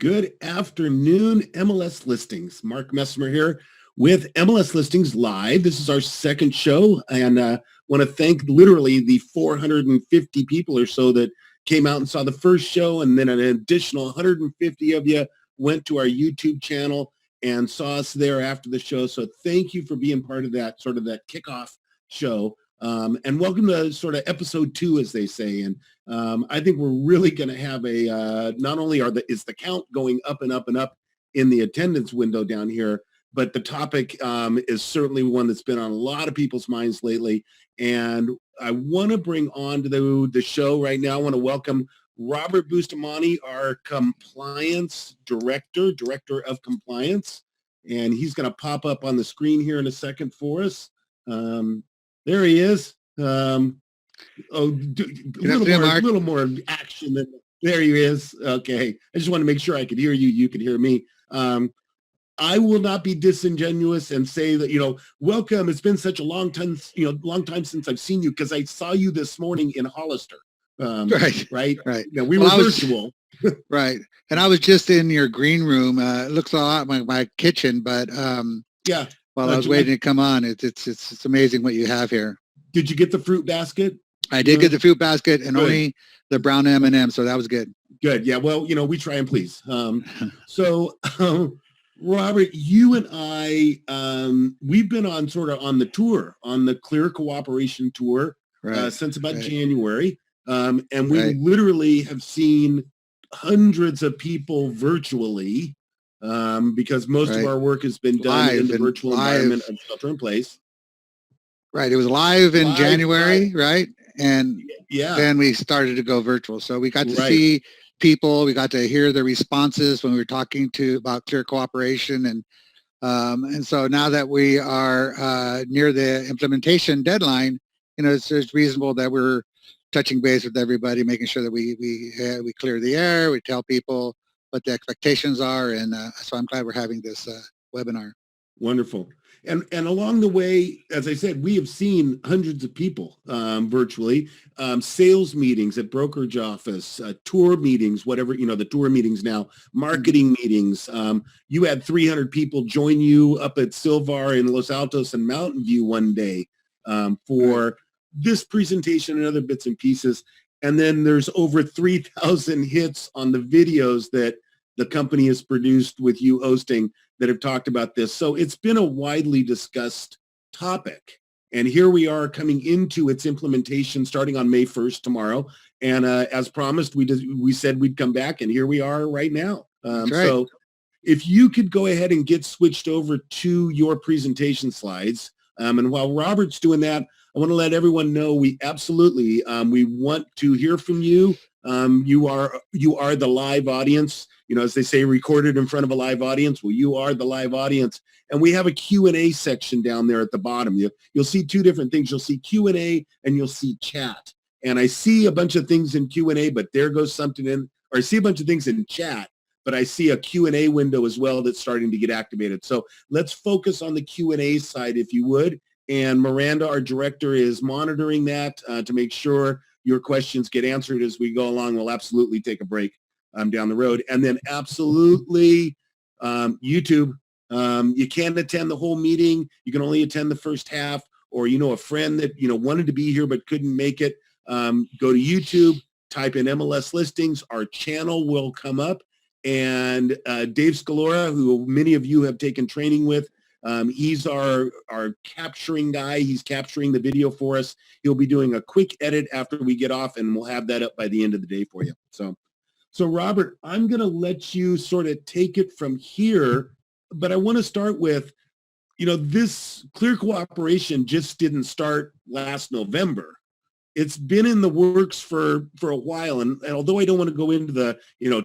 Good afternoon, MLS Listings. Mark Messimer here with MLS Listings Live. This is our second show, and want to thank literally the 450 people or so that came out and saw the first show, and then an additional 150 of you went to our YouTube channel and saw us there after the show. So thank you for being part of that, sort of that kickoff show. And welcome to sort of episode 2, as they say. And I think we're really going to have a, not only is the count going up and up and up in the attendance window down here, but the topic is certainly one that's been on a lot of people's minds lately. And I want to bring on to the show right now, I want to welcome Robert Bustamante, our compliance director of compliance. And he's going to pop up on the screen here in a second for us. There he is. A little more action than there he is. Okay. I just want to make sure I could hear you. You could hear me. I will not be disingenuous and say that, welcome. It's been such a long time since I've seen you, because I saw you this morning in Hollister. Right. Yeah, we were virtual. Right. And I was just in your green room. It looks a lot like my kitchen, but yeah. While I was waiting to come on, it's amazing what you have here. Did you get the fruit basket? I did get the fruit basket, and only the brown M&M, so that was good. Good. Yeah. Well, we try and please. Robert, you and I, we've been on the tour, on the Clear Cooperation Tour, since about January. And we literally have seen hundreds of people virtually, because most of our work has been done in the virtual environment of shelter in place. Right. It was live in January, right? And then we started to go virtual. So we got to see people. We got to hear their responses when we were talking about Clear Cooperation. And so now that we are near the implementation deadline, it's reasonable that we're touching base with everybody, making sure that we clear the air, we tell people what the expectations are. And so I'm glad we're having this webinar. Wonderful. And along the way, as I said, we have seen hundreds of people virtually, sales meetings at brokerage office, tour meetings, whatever, the tour meetings now, marketing meetings. You had 300 people join you up at Silvar in Los Altos and Mountain View one day for this presentation and other bits and pieces. And then there's over 3,000 hits on the videos that the company has produced with you hosting that have talked about this. So it's been a widely discussed topic. And here we are coming into its implementation starting on May 1st tomorrow. And as promised, we said we'd come back, and here we are right now. So if you could go ahead and get switched over to your presentation slides. And while Robert's doing that, I want to let everyone know we absolutely, we want to hear from you. You are the live audience. As they say, recorded in front of a live audience. Well, you are the live audience. And we have a Q&A section down there at the bottom. You'll see two different things. You'll see Q&A and you'll see chat. And I see a bunch of things in Q&A, but there goes something in, or I see a bunch of things in chat, but I see a Q&A window as well that's starting to get activated. So let's focus on the Q&A side, if you would. And Miranda, our director, is monitoring that to make sure your questions get answered as we go along. We'll absolutely take a break down the road. And then absolutely YouTube. You can't attend the whole meeting. You can only attend the first half, or a friend that wanted to be here but couldn't make it. Go to YouTube, type in MLS Listings. Our channel will come up. And Dave Scalora, who many of you have taken training with, he's our capturing guy. He's capturing the video for us. He'll be doing a quick edit after we get off, and we'll have that up by the end of the day for you. So Robert, I'm going to let you sort of take it from here, but I want to start with, this Clear Cooperation just didn't start last November. It's been in the works for a while, and although I don't want to go into the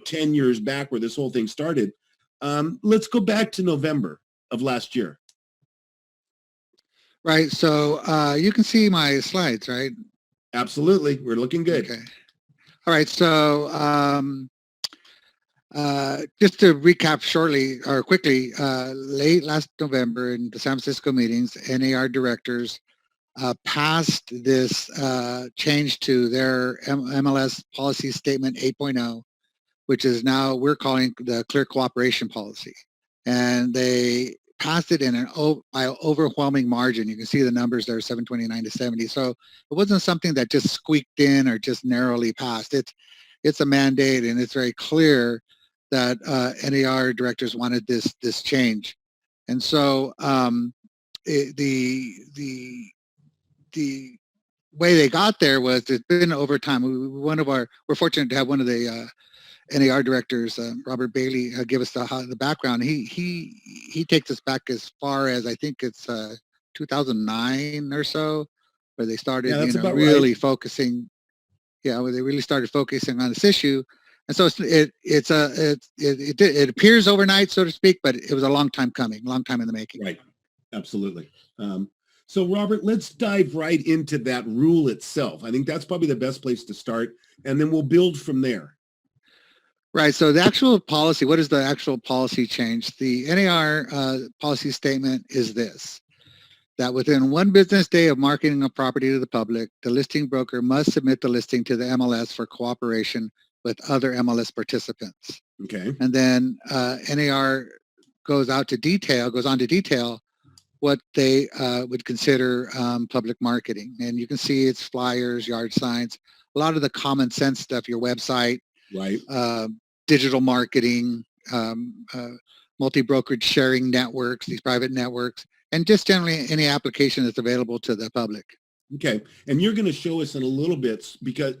10 years back where this whole thing started, let's go back to November of last year. Right. So you can see my slides, right? Absolutely. We're looking good. Okay. All right. So just to recap shortly or quickly, late last November in the San Francisco meetings, NAR directors passed this change to their MLS policy statement 8.0, which is now we're calling the Clear Cooperation Policy. And they passed it by an overwhelming margin. You can see the numbers there, 729 to 70. So it wasn't something that just squeaked in or just narrowly passed. It's a mandate, and it's very clear that NAR directors wanted this change. And so the way they got there was it's been over time. We're fortunate to have one of the NAR directors, Robert Bailey, give us the background. He takes us back as far as I think it's 2009 or so, where they started really focusing. Yeah, where they really started focusing on this issue. And so it appears overnight, so to speak, but it was a long time coming, long time in the making. Right, absolutely. So Robert, let's dive right into that rule itself. I think that's probably the best place to start, and then we'll build from there. Right. So the actual policy, what is the actual policy change? The NAR policy statement is this, that within 1 business day of marketing a property to the public, the listing broker must submit the listing to the MLS for cooperation with other MLS participants. Okay. And then NAR goes on to detail what they would consider public marketing. And you can see it's flyers, yard signs, a lot of the common sense stuff, your website, right, digital marketing, multi-brokerage sharing networks, these private networks, and just generally any application that's available to the public. Okay. And you're going to show us in a little bit, because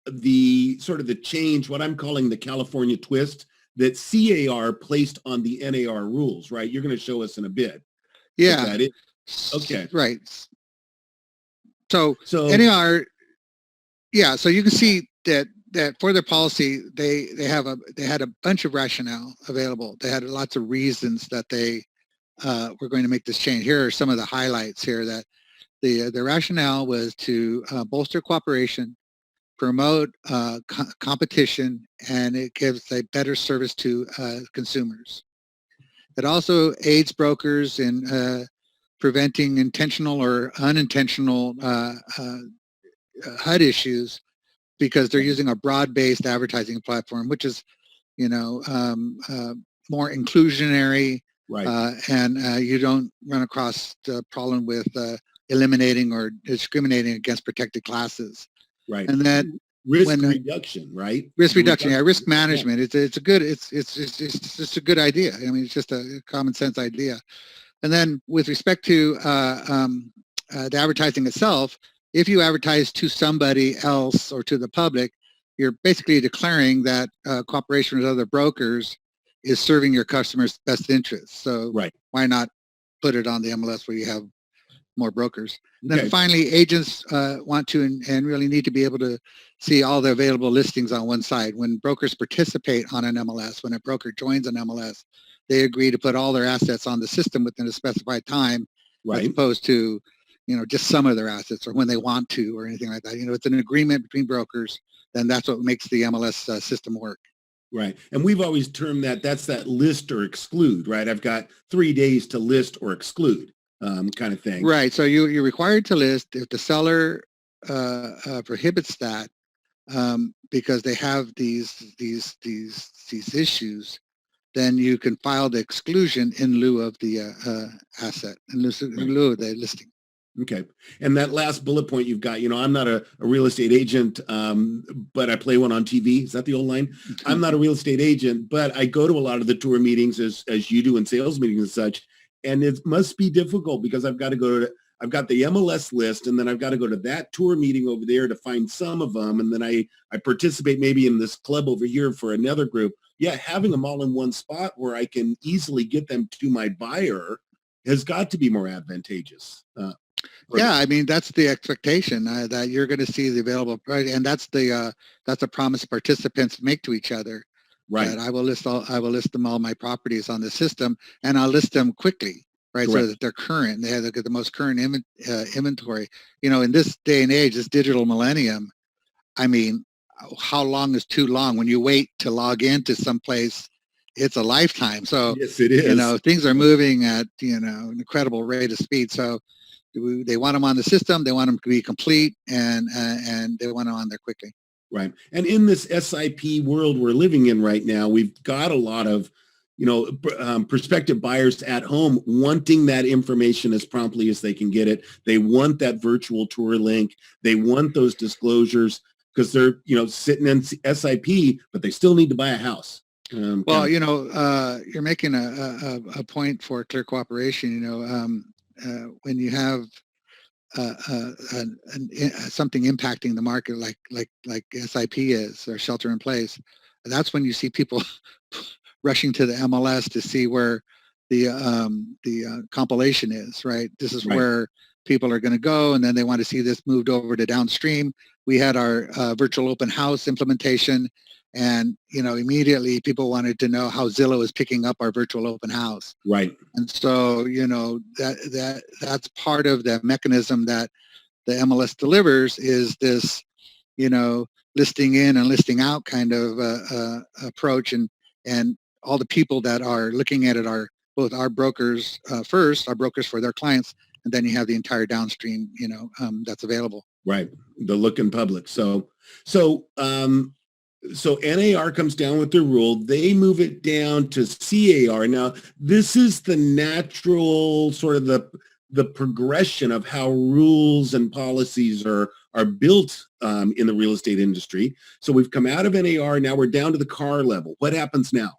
the sort of the change, what I'm calling the California twist, that CAR placed on the NAR rules, right? You're going to show us in a bit. Yeah. Is that it? Okay. Right. So NAR, yeah. So you can see that for their policy, they had a bunch of rationale available. They had lots of reasons that they were going to make this change. Here are some of the highlights here. That the rationale was to bolster cooperation, promote competition, and it gives a better service to consumers. It also aids brokers in preventing intentional or unintentional HUD issues, because they're using a broad-based advertising platform, which is, more inclusionary, right, and you don't run across the problem with eliminating or discriminating against protected classes. Right. And that risk reduction, right? Risk reduction, yeah, risk management. Yeah. It's just a good idea. I mean, it's just a common sense idea. And then with respect to the advertising itself, if you advertise to somebody else or to the public, you're basically declaring that cooperation with other brokers is serving your customers' best interests. So right, why not put it on the MLS where you have more brokers? Okay. Then finally, agents want to and really need to be able to see all the available listings on one side. When brokers participate on an MLS, when a broker joins an MLS, they agree to put all their assets on the system within a specified time, right, as opposed to, just some of their assets or when they want to or anything like that. It's an agreement between brokers, then that's what makes the MLS system work. Right. And we've always termed that's that list or exclude, right? I've got 3 days to list or exclude kind of thing. Right. So you're required to list. If the seller prohibits that because they have these issues, then you can file the exclusion in lieu of the asset, in lieu of the listing. Okay. And that last bullet point you've got, I'm not a real estate agent, but I play one on TV. Is that the old line? I'm not a real estate agent, but I go to a lot of the tour meetings as you do, and sales meetings and such. And it must be difficult because I've got the MLS list, and then I've got to go to that tour meeting over there to find some of them. And then I participate maybe in this club over here for another group. Yeah, having them all in one spot where I can easily get them to my buyer has got to be more advantageous. Yeah, I mean, that's the expectation that you're going to see the available, right? And that's the promise participants make to each other. Right. That I will list all my properties on the system, and I'll list them quickly, right? Correct. So that they're current. They have the most current inventory. In this day and age, this digital millennium, I mean, how long is too long? When you wait to log into someplace, it's a lifetime. So yes, it is. Things are moving at an incredible rate of speed. So they want them on the system. They want them to be complete, and they want them on there quickly. Right. And in this SIP world we're living in right now, we've got a lot of, prospective buyers at home wanting that information as promptly as they can get it. They want that virtual tour link. They want those disclosures because they're, sitting in SIP, but they still need to buy a house. Well, you're making a point for clear cooperation. When you have something impacting the market like SIP is, or shelter in place, that's when you see people rushing to the MLS to see where the compilation is, right? This is where people are going to go, and then they want to see this moved over to downstream. We had our virtual open house implementation, and immediately people wanted to know how Zillow is picking up our virtual open house. Right. And so that's part of the mechanism that the MLS delivers, is this listing in and listing out kind of approach, and all the people that are looking at it are both our brokers first, our brokers for their clients, and then you have the entire downstream that's available. Right. The look in public. So NAR comes down with their rule. They move it down to CAR. Now, this is the natural sort of the progression of how rules and policies are built in the real estate industry. So we've come out of NAR. Now we're down to the CAR level. What happens now?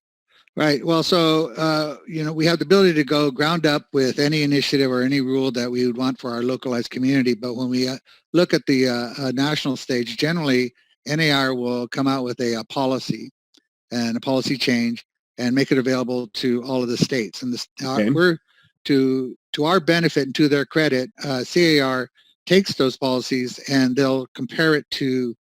Right. Well, so, we have the ability to go ground up with any initiative or any rule that we would want for our localized community. But when we look at the national stage, generally, NAR will come out with a policy and a policy change and make it available to all of the states. And we're to our benefit and to their credit, CAR takes those policies and they'll compare it to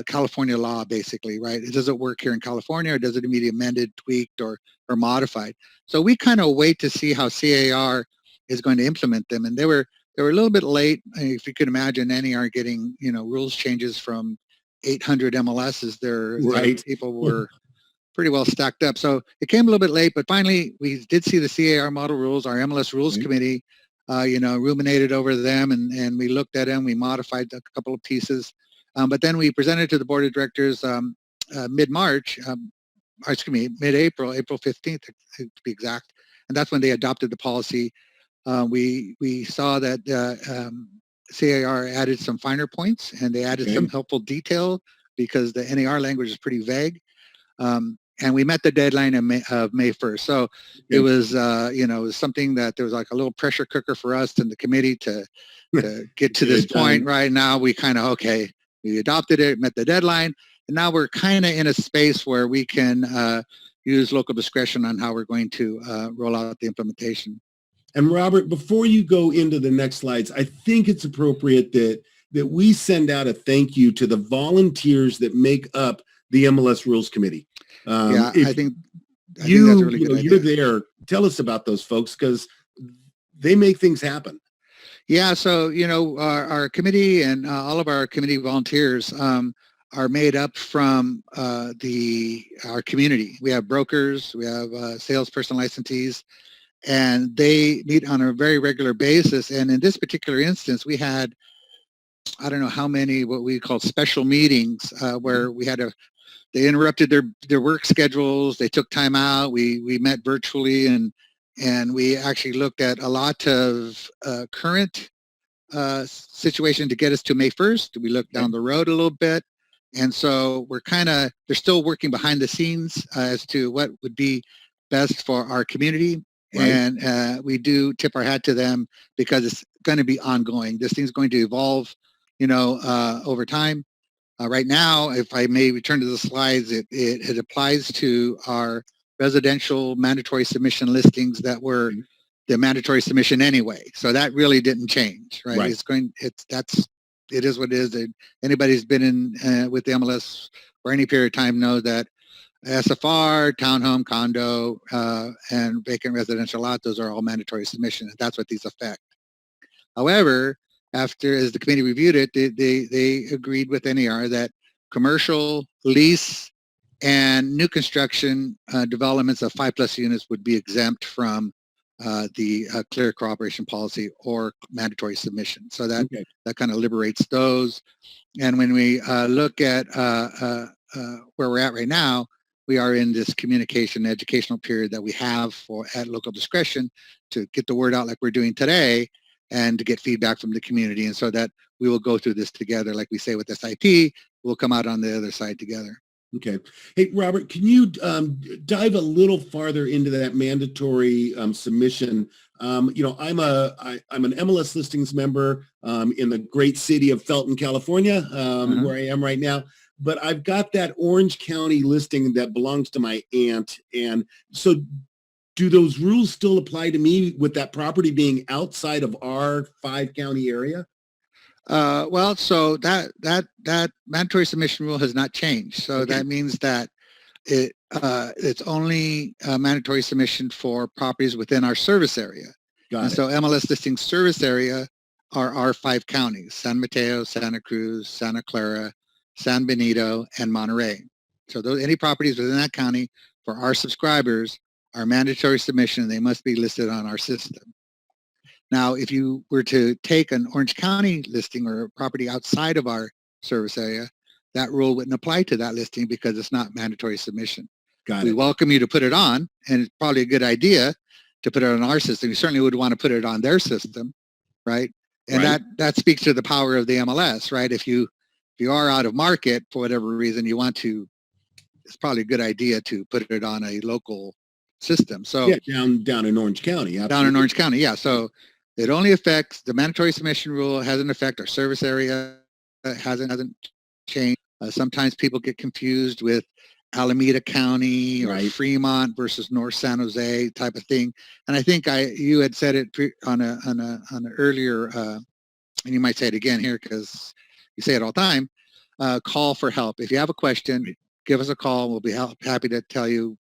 California law, basically, right? Does it work here in California, or does it need to be amended, tweaked, or modified? So we kind of wait to see how CAR is going to implement them. And they were a little bit late. If you could imagine NAR getting rules changes from 800 MLSs, their people were pretty well stacked up. So it came a little bit late, but finally we did see the CAR model rules. Our MLS Rules Committee, ruminated over them, and we looked at them. We modified a couple of pieces, but then we presented to the board of directors mid-March, mid-April, April 15th to be exact, and that's when they adopted the policy. We saw that CAR added some finer points, and they added some helpful detail because the NAR language is pretty vague. And we met the deadline of May 1st. So it was, it was something that there was like a little pressure cooker for us in the committee to get to this point. Right now, we kind of, we adopted it, met the deadline, and now we're kind of in a space where we can use local discretion on how we're going to roll out the implementation. And Robert, before you go into the next slides, I think it's appropriate that we send out a thank you to the volunteers that make up the MLS Rules Committee. I think that's a really good idea. You're there. Tell us about those folks, because they make things happen. Yeah, so our committee and all of our committee volunteers are made up from our community. We have brokers, we have salesperson licensees, and they meet on a very regular basis. And in this particular instance, we had, I don't know how many, what we call special meetings, where we had they interrupted their work schedules. They took time out. We met virtually, and we actually looked at a lot of current situation to get us to May 1st. We looked down the road a little bit. And so they're still working behind the scenes as to what would be best for our community. Right. And we do tip our hat to them because it's going to be ongoing. This thing's going to evolve, over time. Right now, if I may return to the slides, it applies to our residential mandatory submission listings that were the mandatory submission anyway. So that really didn't change, right? It is what it is. Anybody who's been in with the MLS for any period of time knows that SFR, townhome, condo, and vacant residential lot, those are all mandatory submissions. That's what these affect. However, as the committee reviewed it, they agreed with NAR that commercial, lease, and new construction developments of 5+ units would be exempt from the clear cooperation policy or mandatory submission. So that kind of liberates those. And when we look at where we're at right now, we are in this communication educational period that we have at local discretion to get the word out like we're doing today and to get feedback from the community. And so that we will go through this together, like we say with SIP, we'll come out on the other side together. Okay. Hey, Robert, can you dive a little farther into that mandatory submission? I'm an MLS listings member in the great city of Felton, California, where I am right now. But I've got that Orange County listing that belongs to my aunt. And so do those rules still apply to me with that property being outside of our 5-county area? Well, so that mandatory submission rule has not changed. So that means that it's only a mandatory submission for properties within our service area. Got it. So MLS listing service area are our 5 counties: San Mateo, Santa Cruz, Santa Clara, San Benito, and Monterey. So any properties within that county for our subscribers are mandatory submission. They must be listed on our system. Now, if you were to take an Orange County listing or a property outside of our service area, that rule wouldn't apply to that listing because it's not mandatory submission. We welcome you to put it on, and it's probably a good idea to put it on our system. You certainly would want to put it on their system, right? And that speaks to the power of the MLS, right? If you are out of market for whatever reason, you want to, it's probably a good idea to put it on a local system. So down in Orange County. Absolutely. Down in Orange County, yeah. So it only affects the mandatory submission rule. Hasn't affected our service area. Hasn't changed. Sometimes people get confused with Alameda County or Fremont versus North San Jose type of thing. And I think you had said it on an earlier, and you might say it again here because you say it all the time. Call for help. If you have a question, give us a call. We'll be happy to tell you,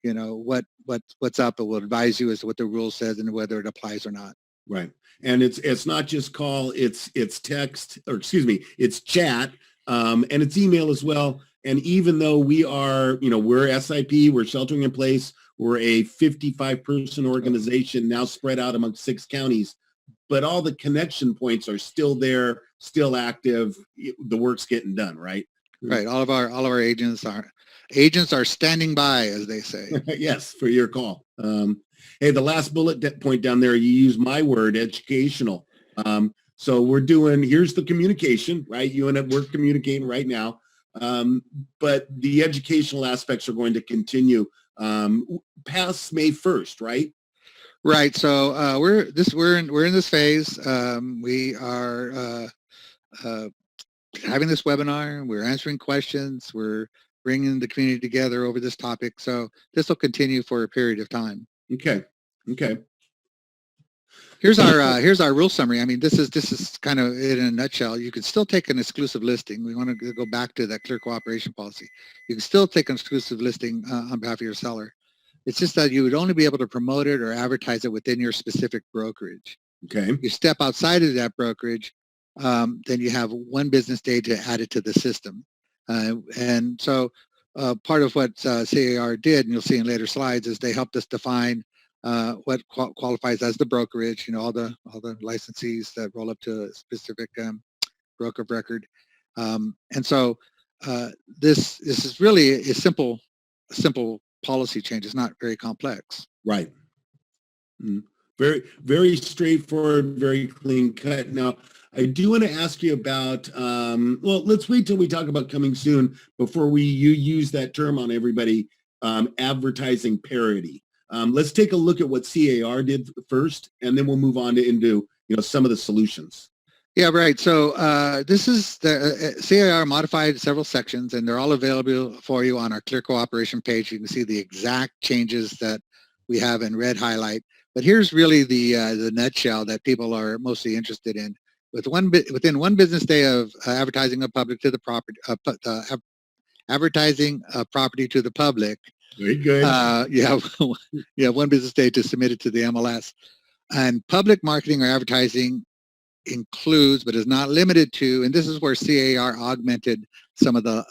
what's up, and we'll advise you as to what the rule says and whether it applies or not. Right. And it's not just call, it's text, or excuse me, it's chat, and it's email as well. And even though we are, we're SIP, we're sheltering in place, we're a 55-person organization now spread out among 6 counties, but all the connection points are still there, still active. The work's getting done, right? Right. All of our agents are standing by, as they say. Yes, for your call. Hey, the last bullet point down there, you use my word, educational. So here's the communication, right? You and we're communicating right now. But the educational aspects are going to continue past May 1st, right? Right. So we're in this phase. We are having this webinar. We're answering questions. We're bringing the community together over this topic. So this will continue for a period of time. Okay. Here's our rule summary. I mean, this is kind of it in a nutshell. You can still take an exclusive listing. We want to go back to that clear cooperation policy. You can still take an exclusive listing on behalf of your seller. It's just that you would only be able to promote it or advertise it within your specific brokerage. Okay. You step outside of that brokerage, then you have 1 business day to add it to the system. And so part of what CAR did, and you'll see in later slides, is they helped us define what qualifies as the brokerage, all the licensees that roll up to a specific broker of record. And so this is really a simple policy change. It's not very complex. Right. Very, very straightforward, very clean cut. Now, I do want to ask you about, let's wait till we talk about coming soon before you use that term on everybody, advertising parity. Let's take a look at what CAR did first, and then we'll move on into some of the solutions. Yeah, right. So this is the CAR modified several sections, and they're all available for you on our Clear Cooperation page. You can see the exact changes that we have in red highlight. But here's really the nutshell that people are mostly interested in. Within 1 business day of advertising a public to the property, advertising a property to the public. Very good. You have 1 business day to submit it to the MLS. And public marketing or advertising includes, but is not limited to, and this is where CAR augmented some of the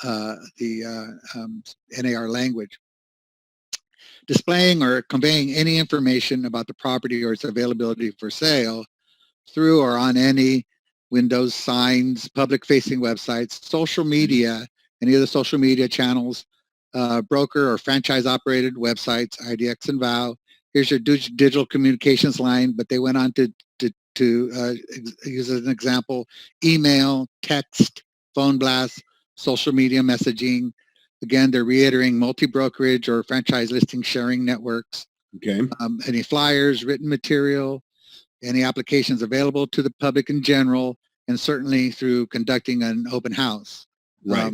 NAR language. displaying or conveying any information about the property or its availability for sale through or on any windows, signs, public-facing websites, social media, any of the social media channels, broker or franchise-operated websites, IDX and VOW. Here's your digital communications line, but they went on to use as an example, email, text, phone blasts, social media messaging. Again, they're reiterating multi-brokerage or franchise listing sharing networks. Okay. Any flyers, written material, any applications available to the public in general, and certainly through conducting an open house. Right.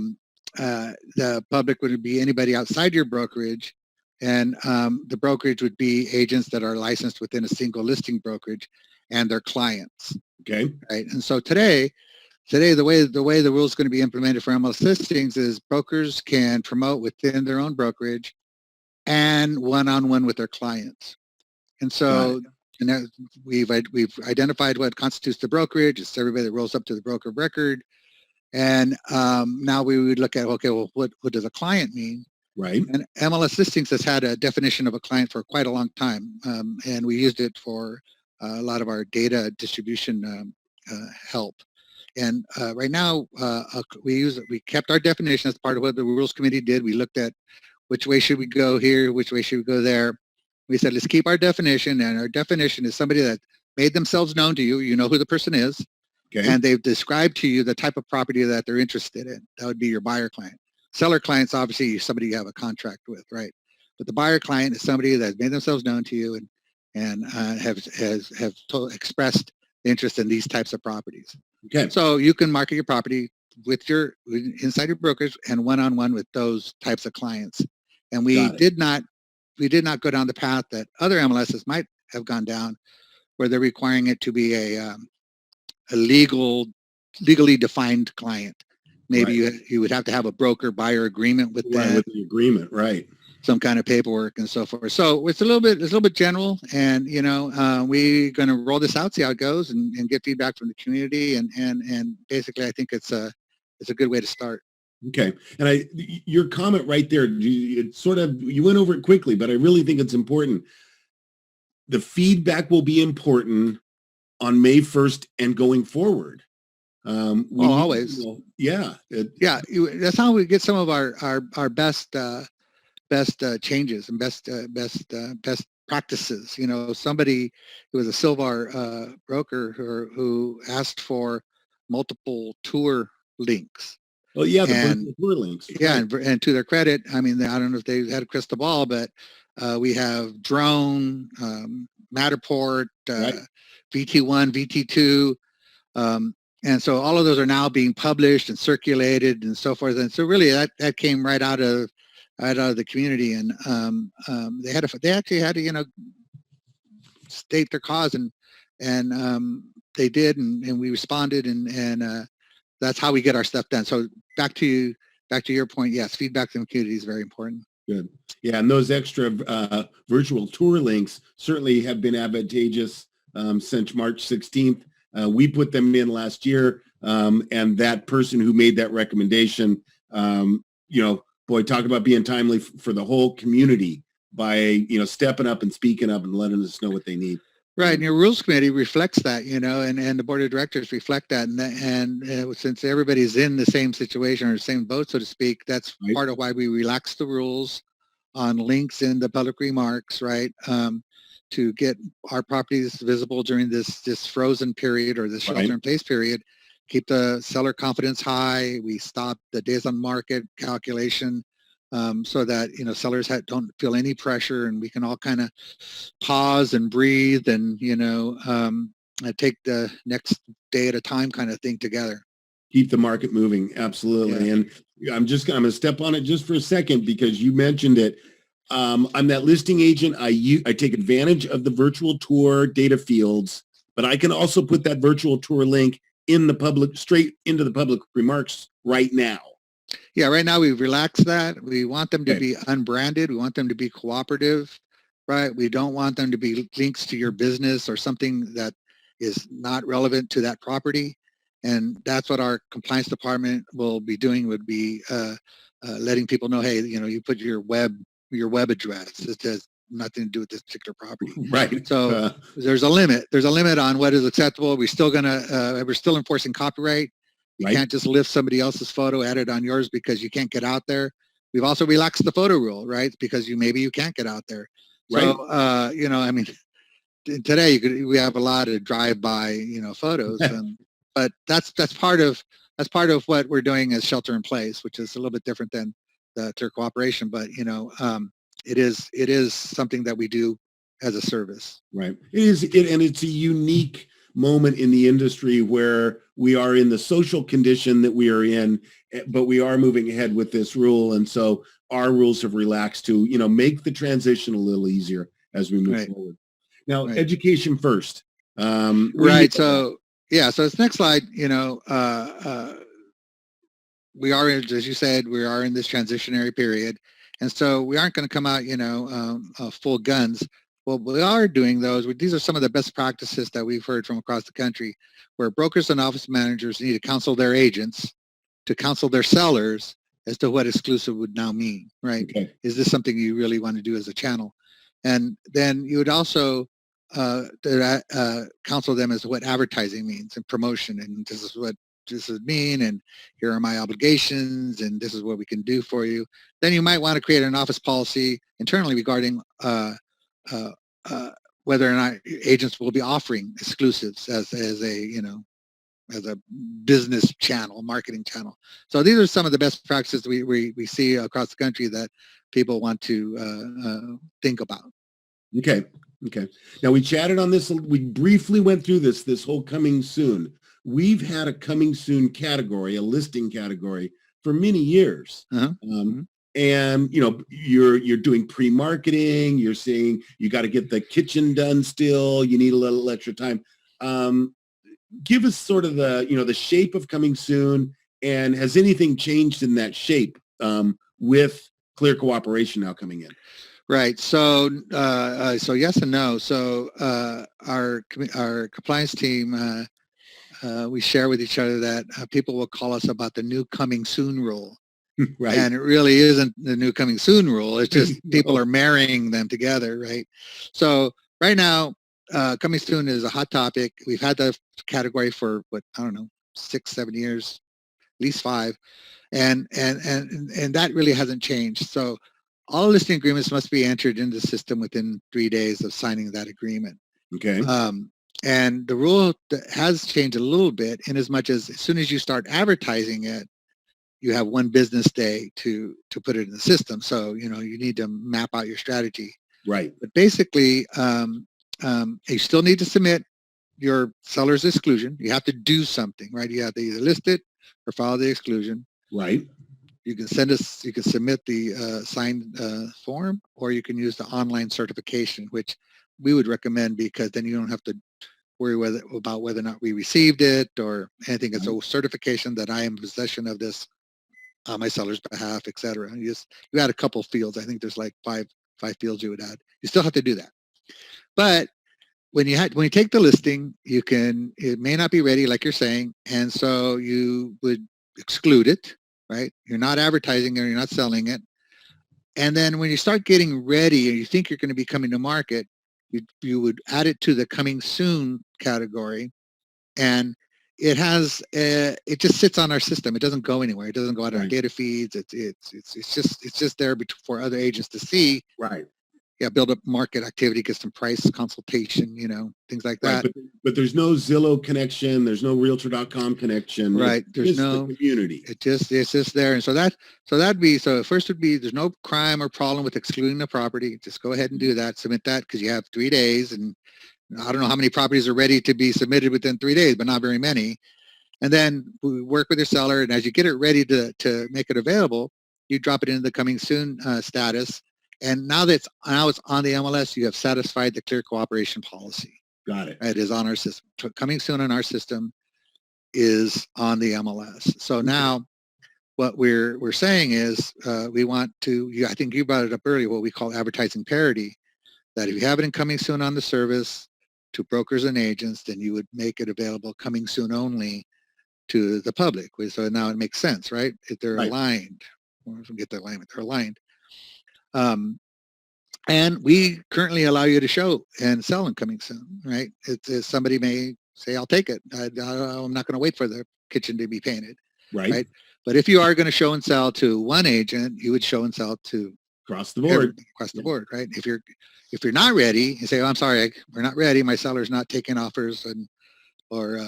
The public would be anybody outside your brokerage, and the brokerage would be agents that are licensed within a single listing brokerage and their clients. Okay. Right. And so today the way the rule is going to be implemented for MLS listings is brokers can promote within their own brokerage and one-on-one with their clients. And so we've identified what constitutes the brokerage. It's everybody that rolls up to the broker of record. And now we would look at, okay, well, what does a client mean? Right. And MLS Listings has had a definition of a client for quite a long time. And we used it for a lot of our data distribution help. And right now, we kept our definition as part of what the Rules Committee did. We looked at which way should we go here, which way should we go there. We said, let's keep our definition, and our definition is somebody that made themselves known to you. You know who the person is, and they've described to you the type of property that they're interested in. That would be your buyer client. Seller client's obviously somebody you have a contract with, right? But the buyer client is somebody that's made themselves known to you and have expressed interest in these types of properties. Okay. So you can market your property inside your brokers and one-on-one with those types of clients. And we did not go down the path that other MLSs might have gone down, where they're requiring it to be a legally defined client. Maybe you would have to have a broker buyer agreement with them. With the agreement, right? Some kind of paperwork and so forth. So it's a little bit general, and we're going to roll this out, see how it goes, and get feedback from the community, and basically I think it's a good way to start. Okay. And your comment right there, you went over it quickly, but I really think it's important. The feedback will be important on May 1st and going forward. Always. That's how we get some of our best changes and best practices. Somebody who was a Silvar broker who asked for multiple tour links. Oh yeah, the tour links. Yeah, and to their credit, I mean, I don't know if they had a crystal ball, but we have Drone, Matterport, VT1, VT2, and so all of those are now being published and circulated and so forth. And so really, that came right out of the community, and they actually had to state their cause, and they did, and we responded, and that's how we get our stuff done. So back to your point, yes, feedback from the community is very important. Good. Yeah, and those extra virtual tour links certainly have been advantageous since March 16th. We put them in last year, and that person who made that recommendation, boy, talk about being timely for the whole community by, stepping up and speaking up and letting us know what they need. Right, and your Rules Committee reflects that, and the Board of Directors reflect that, and since everybody's in the same situation or the same boat, so to speak, that's part of why we relaxed the rules on links in the public remarks, right, to get our properties visible during this frozen period or this shelter-in-place period, keep the seller confidence high. We stop the days on market calculation, so that sellers don't feel any pressure, and we can all kind of pause and breathe and take the next day at a time kind of thing together. Keep the market moving, absolutely. Yeah. And I'm going to step on it just for a second because you mentioned it. I'm that listing agent. I take advantage of the virtual tour data fields, but I can also put that virtual tour link straight into the public remarks right now. Yeah, right now we've relaxed that. We want them to be unbranded. We want them to be cooperative, right? We don't want them to be links to your business or something that is not relevant to that property. And that's what our compliance department will be doing, would be letting people know, hey, you put your web your web address. It has nothing to do with this particular property. Right. So there's a limit. There's a limit on what is acceptable. We're still enforcing copyright. You can't just lift somebody else's photo, add it on yours because you can't get out there. We've also relaxed the photo rule, right? Because maybe you can't get out there. So, I mean, today we have a lot of drive-by, photos, but that's part of what we're doing as shelter in place, which is a little bit different than the clear cooperation. But it is something that we do as a service. Right. And it's a unique moment in the industry where we are in the social condition that we are in, but we are moving ahead with this rule, and so our rules have relaxed to make the transition a little easier as we move forward. Now, education first. Right. So this next slide, we are, as you said, we are in this transitionary period. And so we aren't going to come out, full guns. What we are doing, these are some of the best practices that we've heard from across the country, where brokers and office managers need to counsel their agents to counsel their sellers as to what exclusive would now mean, right? Okay. Is this something you really want to do as a channel? And then you would also counsel them as to what advertising means and promotion, and this is what this would mean, and here are my obligations, and this is what we can do for you. Then you might want to create an office policy internally regarding whether or not agents will be offering exclusives as a business channel, marketing channel. So these are some of the best practices we see across the country that people want to think about. Okay. Now we chatted on this. We briefly went through this whole coming soon. We've had a coming soon category, a listing category, for many years. And you're doing pre-marketing. You're saying you got to get the kitchen done still. You need a little extra time. Give us sort of the shape of coming soon, and has anything changed in that shape with clear cooperation now coming in? Right. So yes and no. So our compliance team, we share with each other that people will call us about the new coming soon rule. Right. And it really isn't the new coming soon rule. It's just people are marrying them together, right? So right now, coming soon is a hot topic. We've had the category for 6-7 years, at least 5, and that really hasn't changed. So all listing agreements must be entered into the system within 3 days of signing that agreement. Okay. And the rule has changed a little bit, in as much as soon as you start advertising it, you have 1 business day to put it in the system. So, you need to map out your strategy. Right. But basically, you still need to submit your seller's exclusion. You have to do something, right? You have to either list it or file the exclusion. Right. You can submit the signed form, or you can use the online certification, which we would recommend, because then you don't have to worry about whether or not we received it or anything. It's a certification that I am in possession of this on my seller's behalf, etc. You add a couple fields. I think there's like five fields you would add. You still have to do that. But when you take the listing, it may not be ready, like you're saying, and so you would exclude it, right? You're not advertising it, you're not selling it. And then when you start getting ready and you think you're going to be coming to market, you would add it to the coming soon category, and it just sits on our system. It doesn't go anywhere. It doesn't go out on our data feeds. It's just there for other agents to see. Right. Yeah, build up market activity, get some price consultation, things like that. Right, but there's no Zillow connection. There's no Realtor.com connection. Right. There's no the community. It's just there. And so first would be, there's no crime or problem with excluding the property. Just go ahead and do that. Submit that, because you have 3 days, and I don't know how many properties are ready to be submitted within 3 days, but not very many. And then we work with your seller, and as you get it ready to make it available, you drop it into the coming soon status. And now it's on the MLS, you have satisfied the clear cooperation policy. Got it. It is on our system. Coming soon on our system is on the MLS. So now what we're saying is we want to, I think you brought it up earlier, what we call advertising parity, that if you have it in coming soon on the service to brokers and agents, then you would make it available coming soon only to the public. So now it makes sense, right? If they're aligned. Or forget the alignment, they're aligned. And we currently allow you to show and sell in coming soon, right? Somebody may say, I'll take it. I'm not going to wait for the kitchen to be painted, right? But if you are going to show and sell to one agent, you would show and sell to across the board. Across the board, right? If you're not ready, you say, oh, I'm sorry, we're not ready. My seller's not taking offers, or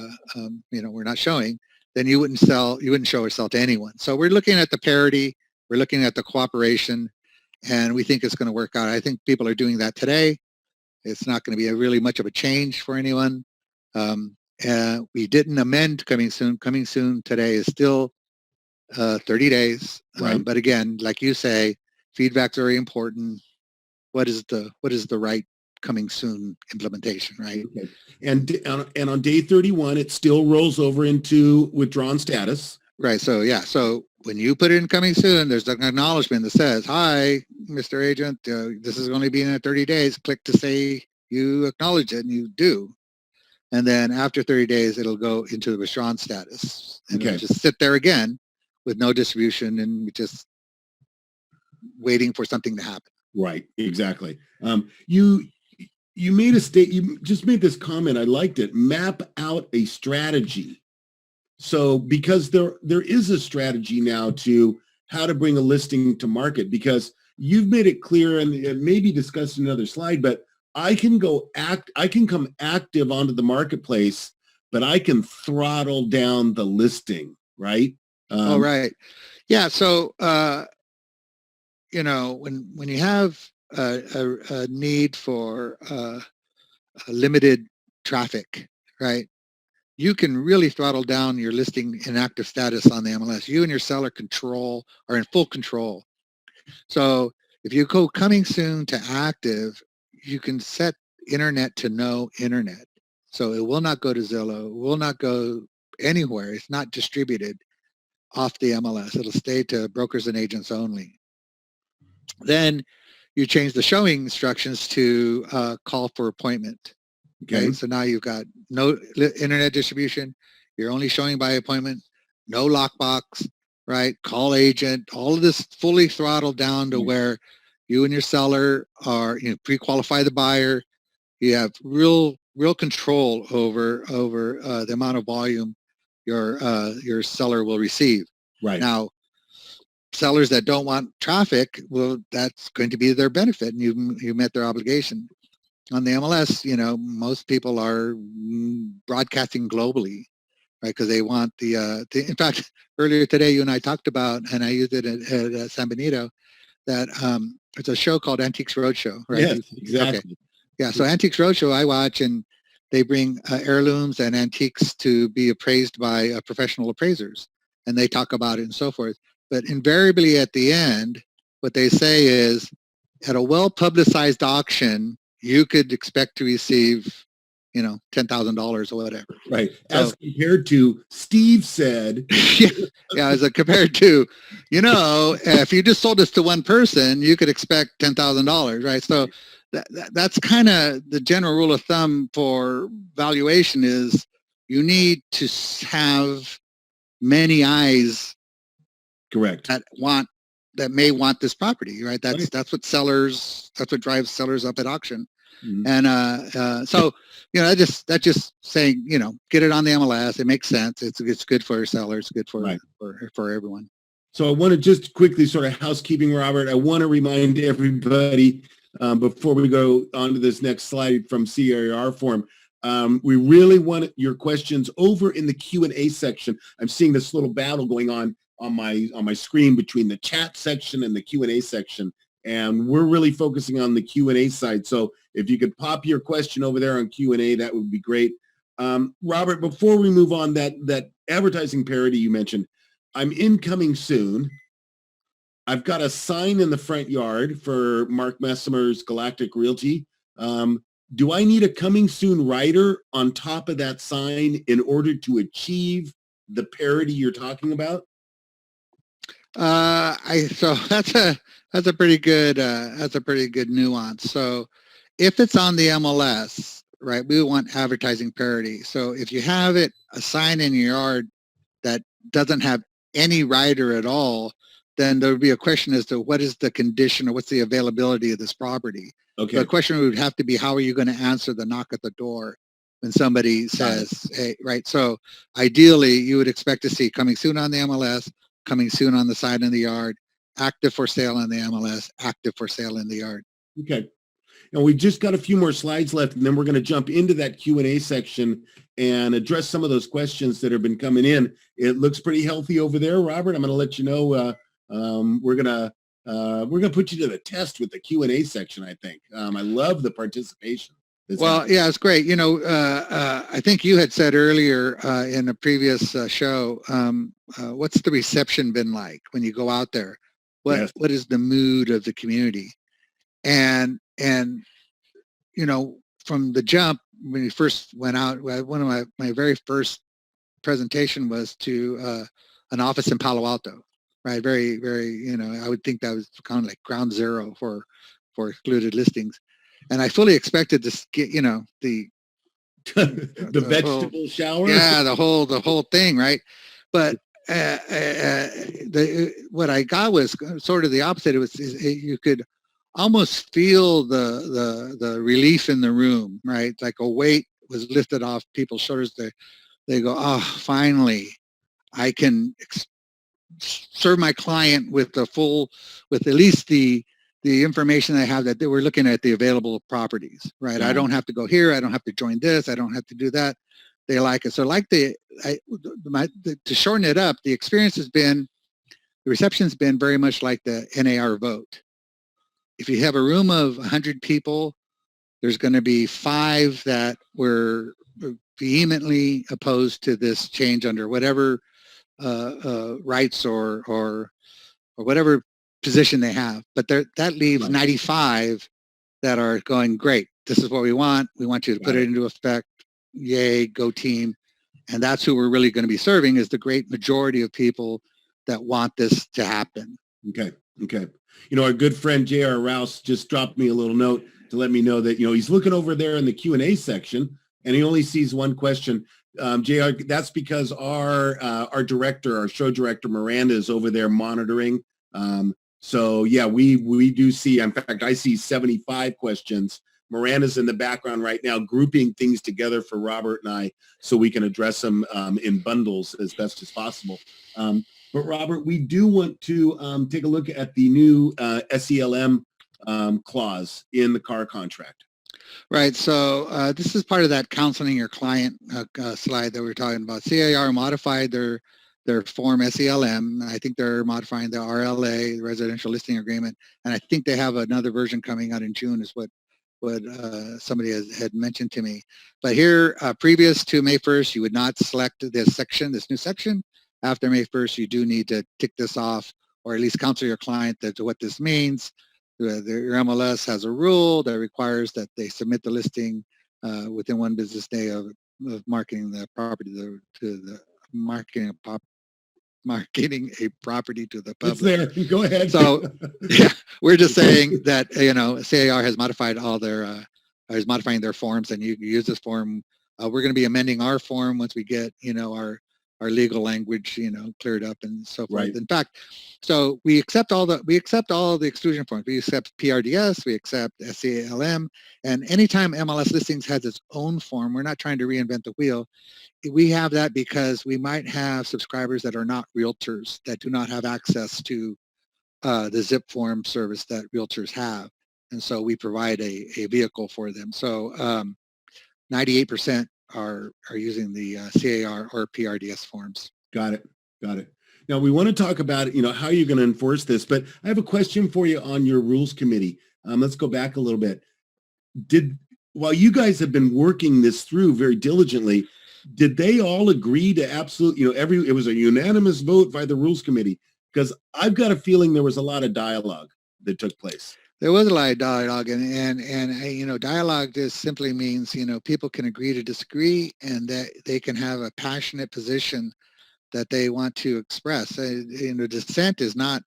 we're not showing. Then you wouldn't show or sell to anyone. So we're looking at the parity. We're looking at the cooperation, and we think it's going to work out. I think people are doing that today. It's not going to be really much of a change for anyone. We didn't amend coming soon. Coming soon today is still 30 days. But again, like you say, feedback's very important. What is the right coming soon implementation, right? Okay. And on day 31, it still rolls over into withdrawn status. Right. So yeah. So when you put it in coming soon, there's an acknowledgement that says, "Hi, Mr. Agent, this is only being at 30 days. Click to say you acknowledge it, and you do." And then after 30 days, it'll go into the withdrawn status, and it'll just sit there again with no distribution and just waiting for something to happen. Right. Exactly. You just made this comment. I liked it. Map out a strategy. So because there is a strategy now to how to bring a listing to market, because you've made it clear, and it may be discussed in another slide, but I can come active onto the marketplace, but I can throttle down the listing, right? Right. Yeah. So, when you have a need for limited traffic, right, you can really throttle down your listing in active status on the MLS. You and your seller are in full control. So if you go coming soon to active, you can set internet to no internet. So it will not go to Zillow, it will not go anywhere. It's not distributed off the MLS. It'll stay to brokers and agents only. Then you change the showing instructions to call for appointment. Okay. Right? So now you've got no internet distribution. You're only showing by appointment, no lockbox, right? Call agent, all of this fully throttled down to where you and your seller are, pre-qualify the buyer. You have real control over the amount of volume your seller will receive. Right. Now, sellers that don't want traffic, well, that's going to be their benefit, and you met their obligation. On the MLS, most people are broadcasting globally, right? Because they want in fact, earlier today, you and I talked about, and I used it at San Benito, that it's a show called Antiques Roadshow, right? Yes, exactly. Okay. Yeah, so Antiques Roadshow I watch, and they bring heirlooms and antiques to be appraised by professional appraisers, and they talk about it and so forth. But invariably at the end, what they say is, at a well-publicized auction, you could expect to receive, $10,000 or whatever. Right. As compared to, Steve said. yeah, as compared to, if you just sold this to one person, you could expect $10,000, right? So that's kind of the general rule of thumb for valuation is you need to have many eyes. Correct. That may want this property, right? That's what drives sellers up at auction. Mm-hmm. And so, that just saying, get it on the MLS. It makes sense. It's good for sellers, good for everyone. So I want to just quickly sort of housekeeping, Robert. I want to remind everybody before we go on to this next slide from CAR form. We really want your questions over in the Q&A section. I'm seeing this little battle going on my screen between the chat section and the Q&A section, and we're really focusing on the Q&A side. So if you could pop your question over there on Q&A, that would be great. Robert, before we move on, that advertising parity you mentioned, I'm incoming soon. I've got a sign in the front yard for Mark Messimer's Galactic Realty. Do I need a coming soon rider on top of that sign in order to achieve the parity you're talking about? So that's a pretty good nuance. So if it's on the MLS, right, we want advertising parity. So if you have a sign in your yard that doesn't have any rider at all, then there would be a question as to what is the condition or what's the availability of this property. Okay. The question would have to be, how are you going to answer the knock at the door when somebody says, hey, right? So ideally, you would expect to see coming soon on the MLS, coming soon on the side in the yard, active for sale on the MLS, active for sale in the yard. Okay. And we just got a few more slides left, and then we're going to jump into that Q&A section and address some of those questions that have been coming in. It looks pretty healthy over there, Robert. I'm going to let you know we're going to put you to the test with the Q&A section, I think. I love the participation. Well, yeah, it's great. You know, I think you had said earlier in a previous show, what's the reception been like when you go out there? What is the mood of the community? And you know, from the jump, when we first went out, one of my very first presentation was to an office in Palo Alto, right? Very, very, you know, I would think that was kind of like ground zero for excluded listings. And I fully expected to get, you know, the vegetable whole, shower. Yeah, the whole thing, right? But what I got was sort of the opposite. You could almost feel the relief in the room, right? Like a weight was lifted off people's shoulders. They go, oh, finally, I can serve my client with with at least the information I have that they were looking at the available properties, right? Yeah. I don't have to go here. I don't have to join this. I don't have to do that. They like it. So like to shorten it up, the experience has been, the reception's been very much like the NAR vote. If you have a room of 100 people, there's going to be 5 that were vehemently opposed to this change under whatever rights or whatever position they have. But that leaves 95 that are going, great, this is what we want. We want you to put it into effect. Yay, go team. And that's who we're really going to be serving, is the great majority of people that want this to happen. Okay. You know, our good friend J.R. Rouse just dropped me a little note to let me know that, you know, he's looking over there in the Q&A section and he only sees one question. JR, that's because our director, our show director, Miranda, is over there monitoring. So yeah, we do see, in fact, I see 75 questions. Miranda's in the background right now, grouping things together for Robert and I so we can address them in bundles as best as possible. But Robert, we do want to take a look at the new SELM clause in the car contract. Right. So this is part of that counseling your client slide that we were talking about. CAR modified their form SELM. I think they're modifying the RLA, the Residential Listing Agreement, and I think they have another version coming out in June, is what somebody had mentioned to me. But here, previous to May 1st, you would not select this new section. After May 1st, you do need to tick this off, or at least counsel your client that what this means. Your MLS has a rule that requires that they submit the listing within 1 business day of marketing the property to the marketing a property to the public. It's there. Go ahead. So yeah, we're just saying that, you know, CAR has modified all their is modifying their forms, and you use this form. We're going to be amending our form once we get, you know, our legal language, you know, cleared up and so forth. Right. In fact, so we accept all the exclusion forms. We accept PRDS, we accept SELM, and anytime MLS Listings has its own form, we're not trying to reinvent the wheel. We have that because we might have subscribers that are not realtors, that do not have access to the zip form service that realtors have. And so we provide a vehicle for them. So 98% are using the CAR or PRDS forms. Got it. Now we want to talk about, you know, how you're going to enforce this, but I have a question for you on your rules committee. Let's go back a little bit. While you guys have been working this through very diligently, did they all agree to absolutely, you know, it was a unanimous vote by the rules committee? Because I've got a feeling there was a lot of dialogue that took place. There was a lot of dialogue, and you know, dialogue just simply means, you know, people can agree to disagree, and that they can have a passionate position that they want to express. You know, dissent is not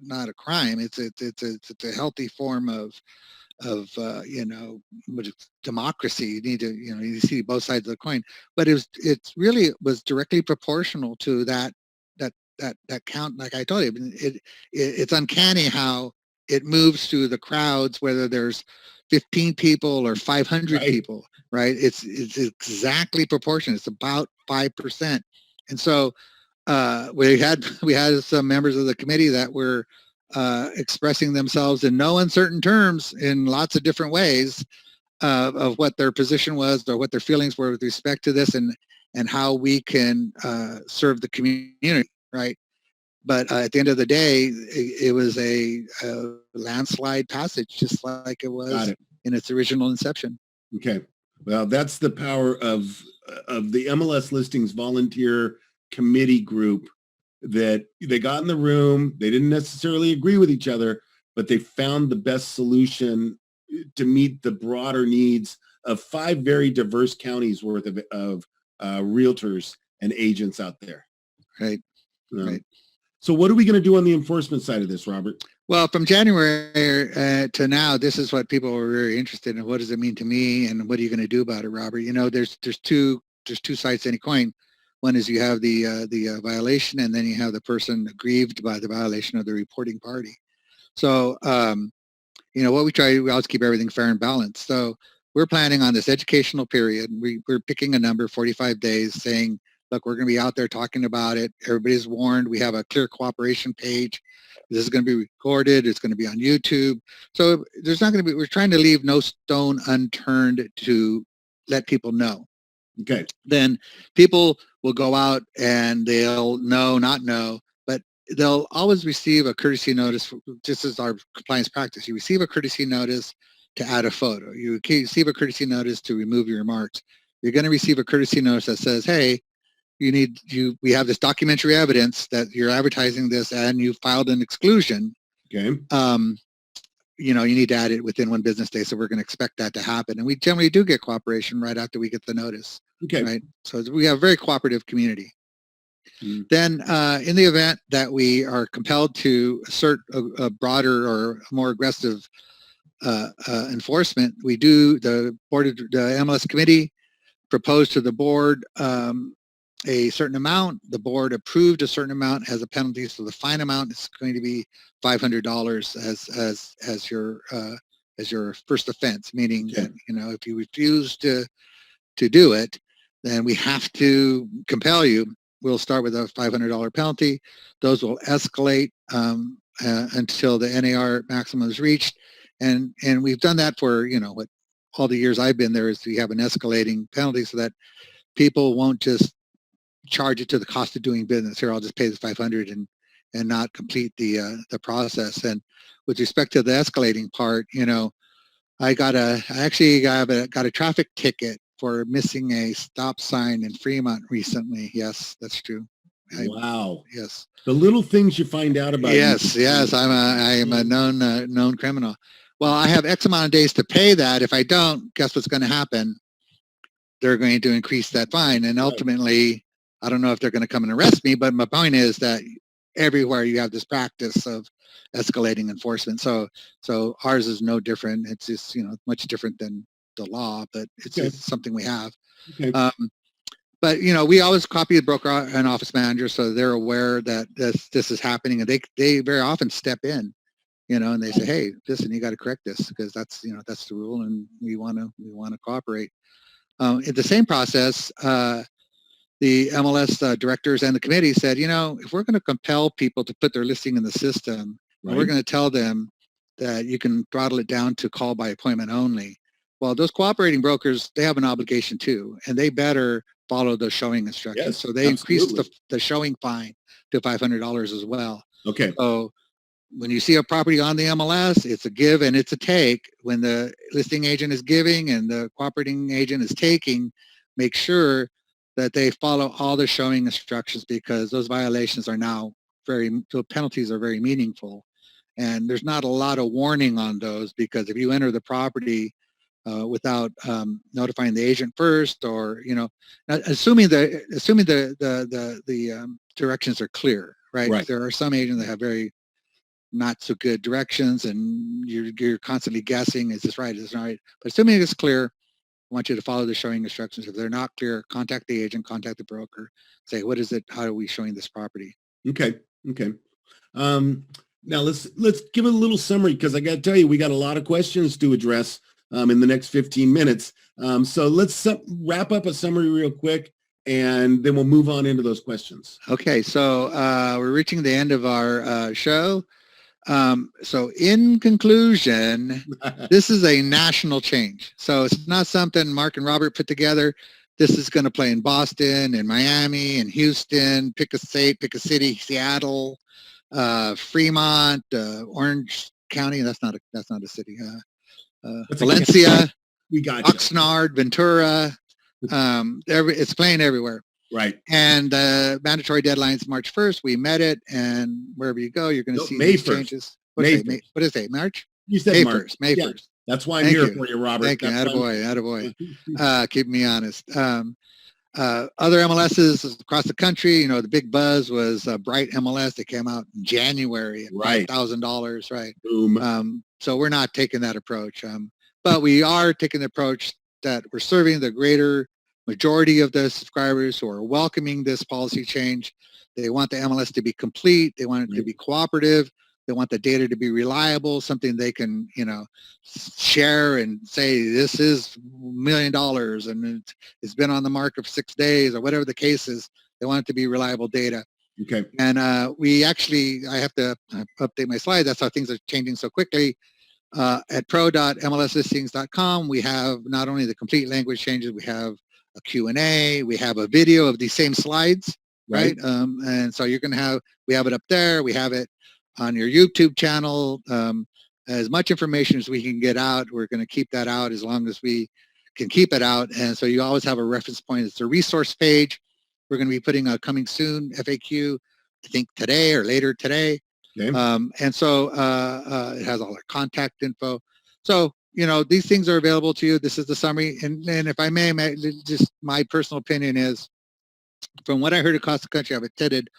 a crime. It's a healthy form of you know, democracy. You need to, you know, you see both sides of the coin, but it really was directly proportional to that that count, like I told you, it's uncanny how it moves through the crowds, whether there's 15 people or 500 people, right? It's exactly proportionate. It's about 5%. And so we had some members of the committee that were expressing themselves in no uncertain terms in lots of different ways of what their position was or what their feelings were with respect to this, and how we can serve the community, right? But at the end of the day, it was a landslide passage, just like it was in its original inception. Okay. Well, that's the power of the MLS Listings Volunteer Committee group, that they got in the room. They didn't necessarily agree with each other, but they found the best solution to meet the broader needs of 5 very diverse counties worth of realtors and agents out there. Right. Right. So what are we going to do on the enforcement side of this, Robert? Well, from January to now, this is what people were very interested in. What does it mean to me, and what are you going to do about it, Robert? You know, there's two sides to any coin. One is you have the violation, and then you have the person aggrieved by the violation of the reporting party. So, you know, what we always keep everything fair and balanced. So we're planning on this educational period. We're picking a number, 45 days, saying, look, we're going to be out there talking about it. Everybody's warned. We have a clear cooperation page. This is going to be recorded. It's going to be on YouTube. So there's not going to be, we're trying to leave no stone unturned to let people know. Okay. Then people will go out and they'll not know, but they'll always receive a courtesy notice, just as our compliance practice. You receive a courtesy notice to add a photo. You receive a courtesy notice to remove your remarks. You're going to receive a courtesy notice that says, hey, we have this documentary evidence that you're advertising this and you filed an exclusion. Okay. You know, you need to add it within 1 business day. So we're going to expect that to happen. And we generally do get cooperation right after we get the notice. Okay. Right. So we have a very cooperative community. Mm. Then in the event that we are compelled to assert a broader or more aggressive enforcement, we do, the MLS committee proposed to the board a certain amount. The board approved a certain amount as a penalty, so the fine amount is going to be $500 as your first offense. Meaning that, you know, if you refuse to do it, then we have to compel you. We'll start with a $500 penalty. Those will escalate until the NAR maximum is reached, and we've done that for, you know, what all the years I've been there, is we have an escalating penalty so that people won't just charge it to the cost of doing business. Here, I'll just pay the 500 and not complete the process. And with respect to the escalating part, you know, I actually got a traffic ticket for missing a stop sign in Fremont recently. Yes, that's true. Wow. Yes. The little things you find out about. Yes, yes. I am a known criminal. Well, I have X amount of days to pay that. If I don't, guess what's going to happen? They're going to increase that fine. And ultimately, I don't know if they're going to come and arrest me, but my point is that everywhere you have this practice of escalating enforcement. So ours is no different. It's just, you know, much different than the law, but it's just something we have. Okay. But, you know, we always copy the broker and office manager, so they're aware that this is happening, and they very often step in, you know, and they say, hey, listen, you got to correct this, because that's, you know, that's the rule, and we want to cooperate. In the same process, the MLS directors and the committee said, you know, if we're going to compel people to put their listing in the system, and we're going to tell them that you can throttle it down to call by appointment only, well, those cooperating brokers, they have an obligation too, and they better follow those showing instructions. Yes, so they increased the showing fine to $500 as well. Okay. So when you see a property on the MLS, it's a give and it's a take. When the listing agent is giving and the cooperating agent is taking, make sure that they follow all the showing instructions, because those violations are now the penalties are very meaningful. And there's not a lot of warning on those, because if you enter the property without notifying the agent first, or, you know, assuming the directions are clear, right? There are some agents that have very not so good directions, and you're constantly guessing, is this right? Is this not right? But assuming it's clear, I want you to follow the showing instructions. If they're not clear, contact the agent, contact the broker, say, what is it? How are we showing this property? Okay. Okay. Now let's give it a little summary, because I got to tell you, we got a lot of questions to address in the next 15 minutes. So let's wrap up a summary real quick, and then we'll move on into those questions. Okay, so we're reaching the end of our show. So in conclusion, this is a national change. So it's not something Mark and Robert put together. This is going to play in Boston, in Miami, in Houston, pick a state, pick a city, Seattle, Fremont, Orange County. That's not a city. Valencia, we got Oxnard, Ventura. It's playing everywhere. Right. And the mandatory deadline is March 1st. We met it, and wherever you go, you're going to see May these 1st. Changes. What is it? March? You said May March. 1st. May 1st. That's why I'm here for you, Robert. Thank you. Attaboy. Keep me honest. Other MLSs across the country, the big buzz was Bright MLS. They came out in January at $5,000, right? Boom. So we're not taking that approach. But we are taking the approach that we're serving the greater majority of the subscribers who are welcoming this policy change. They want the MLS to be complete. They want it to be cooperative. They want the data to be reliable, something they can, share and say, this is $1 million and it's been on the market for 6 days or whatever the case is. They want it to be reliable data. Okay. And I have to update my slide. That's how things are changing so quickly. At pro.mlslistings.com, we have not only the complete language changes, we have a Q&A, we have a video of these same slides, right? And so we have it up there, we have it on your YouTube channel. As much information as we can get out, we're going to keep that out as long as we can keep it out. And so you always have a reference point. It's a resource page. We're going to be putting a coming soon FAQ, I think today or later today. Okay. And so it has all our contact info. So, these things are available to you. This is the summary. And if I may, just my personal opinion is, from what I heard across the country, I've attended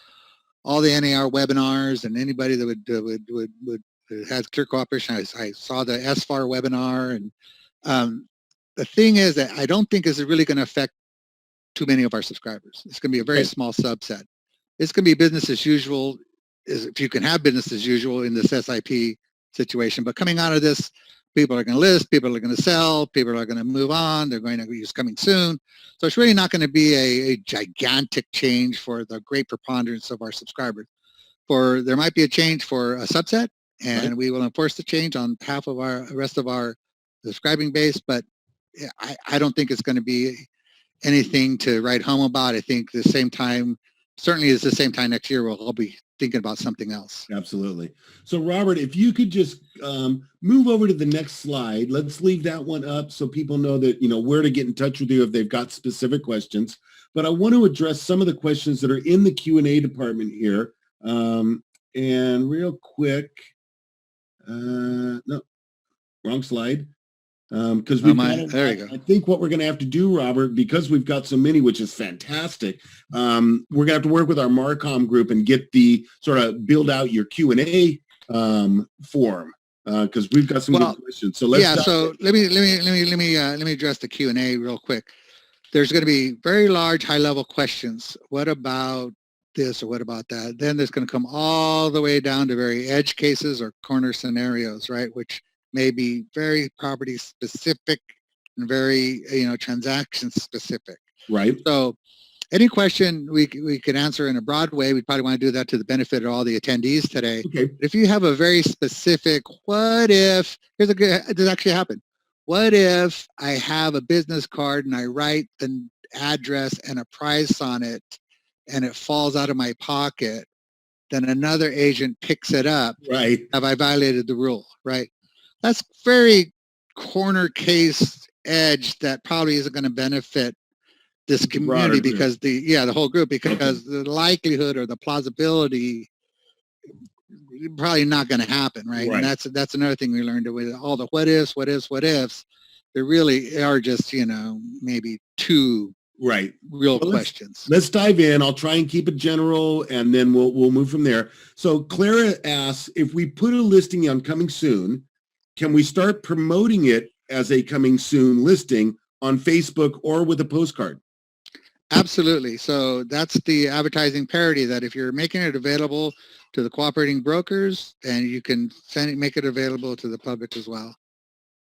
all the NAR webinars, and anybody that would has clear cooperation. I saw the SFAR webinar, and the thing is that I don't think is really going to affect too many of our subscribers. It's going to be a very small subset. It's going to be business as usual, if you can have business as usual in this SIP situation. But coming out of this, people are going to list, people are going to sell, people are going to move on, they're going to use coming soon. So it's really not going to be a gigantic change for the great preponderance of our subscribers. There might be a change for a subset, and we will enforce the change on behalf of the rest of our subscribing base, but I don't think it's going to be anything to write home about. I think the same time, certainly it's the same time next year, we'll all be thinking about something else. Absolutely. So Robert, if you could just move over to the next slide, let's leave that one up so people know that, where to get in touch with you if they've got specific questions. But I want to address some of the questions that are in the Q&A department here. And real quick, no, wrong slide. Because there you go. I think what we're going to have to do, Robert, because we've got so many, which is fantastic, we're going to have to work with our Marcom group and get build out your Q&A form, because we've got some good questions. So let me address the Q&A real quick. There's going to be very large, high-level questions. What about this or what about that? Then there's going to come all the way down to very edge cases or corner scenarios, right? Which may be very property specific and very, transaction specific. Right. So any question we could answer in a broad way, we'd probably want to do that to the benefit of all the attendees today. Okay. If you have a very specific, what if, this actually happened. What if I have a business card and I write the address and a price on it and it falls out of my pocket, then another agent picks it up. Right. Have I violated the rule? Right. That's very corner case edge that probably isn't going to benefit this community because the whole group, because the likelihood or the plausibility probably not going to happen, right? And that's another thing we learned with all the what ifs. There really are just maybe two real questions. Let's dive in. I'll try and keep it general, and then we'll move from there. So Clara asks, if we put a listing on coming soon, can we start promoting it as a coming soon listing on Facebook or with a postcard? Absolutely. So that's the advertising parity, that if you're making it available to the cooperating brokers, then you can make it available to the public as well.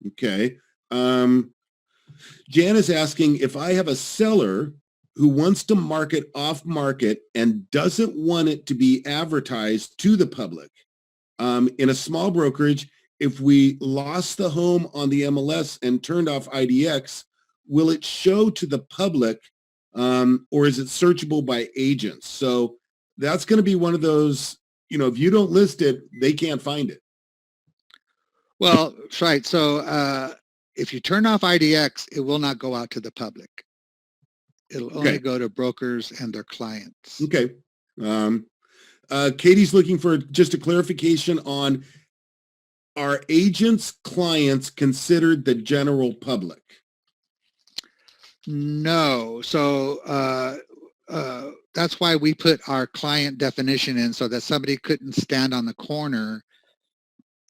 Okay. Jan is asking, if I have a seller who wants to market off market and doesn't want it to be advertised to the public, in a small brokerage, if we lost the home on the MLS and turned off IDX, will it show to the public, or is it searchable by agents? So that's going to be one of those, if you don't list it, they can't find it. Well, right. So if you turn off IDX, it will not go out to the public. It'll only go to brokers and their clients. Okay. Katie's looking for just a clarification on, are agents' clients considered the general public? No. So that's why we put our client definition in, so that somebody couldn't stand on the corner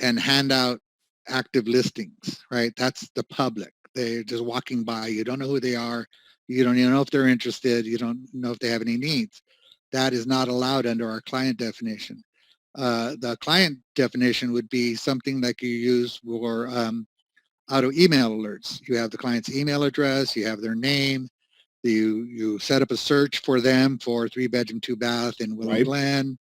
and hand out active listings, right? That's the public. They're just walking by. You don't know who they are. You don't even know if they're interested. You don't know if they have any needs. That is not allowed under our client definition. The client definition would be something like you use for auto email alerts. You have the client's email address, you have their name, you set up a search for them for 3-bedroom, 2-bath in Willow Glen,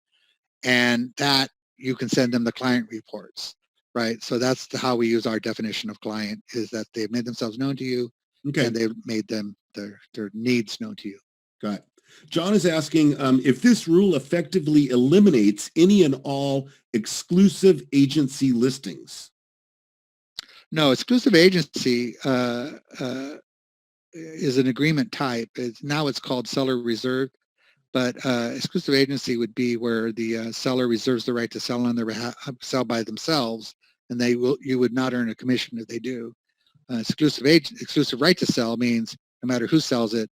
and that you can send them the client reports, right? So that's how we use our definition of client, is that they've made themselves known to you, and they've made them their needs known to you. Got it. John is asking if this rule effectively eliminates any and all exclusive agency listings. No, exclusive agency is an agreement type. Now it's called seller reserved, but exclusive agency would be where the seller reserves the right to sell on their behalf, sell by themselves, and you would not earn a commission if they do. Exclusive right to sell means no matter who sells it,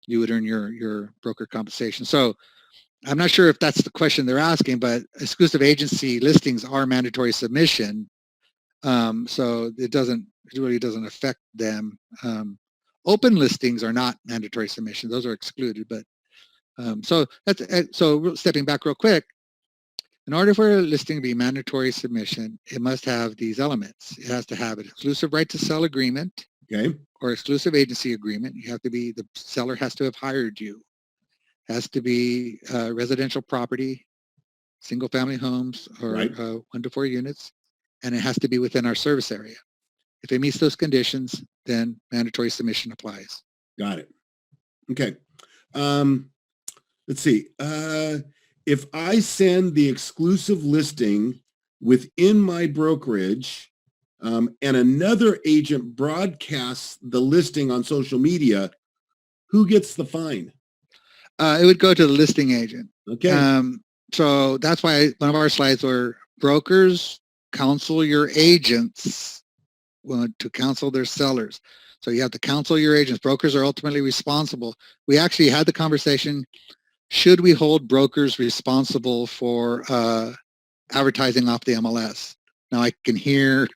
you would earn your broker compensation. So I'm not sure if that's the question they're asking, but exclusive agency listings are mandatory submission. So it really doesn't affect them. Open listings are not mandatory submission; those are excluded. But so stepping back real quick, in order for a listing to be mandatory submission, it must have these elements. It has to have an exclusive right to sell agreement, or exclusive agency agreement. The seller has to have hired you. Has to be residential property, single family homes, or 1 to 4 units. And it has to be within our service area. If it meets those conditions, then mandatory submission applies. Got it. Okay. Let's see. If I send the exclusive listing within my brokerage, and another agent broadcasts the listing on social media, who gets the fine? It would go to the listing agent. Okay. So that's why one of our slides were brokers counsel your agents to counsel their sellers. So you have to counsel your agents. Brokers are ultimately responsible. We actually had the conversation, should we hold brokers responsible for advertising off the MLS? Now I can hear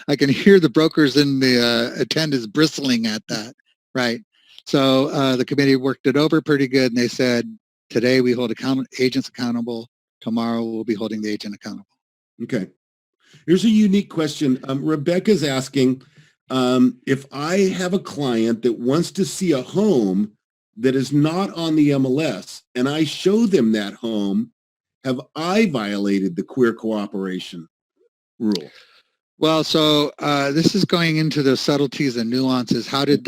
the brokers in the attendance bristling at that, right? So the committee worked it over pretty good, and they said, today we hold agents accountable. Tomorrow we'll be holding the agent accountable. Okay. Here's a unique question. Rebecca's asking, if I have a client that wants to see a home that is not on the MLS and I show them that home, have I violated the queer cooperation rule? Well, so this is going into the subtleties and nuances. How do you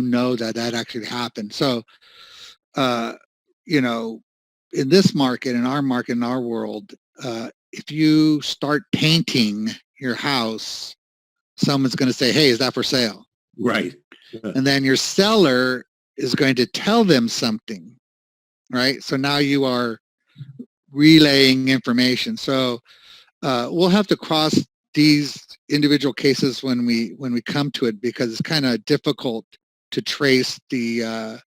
know that actually happened? So, in this market, in our world, if you start painting your house, someone's going to say, hey, is that for sale? Right. And then your seller is going to tell them something, right? So now you are relaying information. So we'll have to cross these individual cases when we come to it, because it's kind of difficult to trace the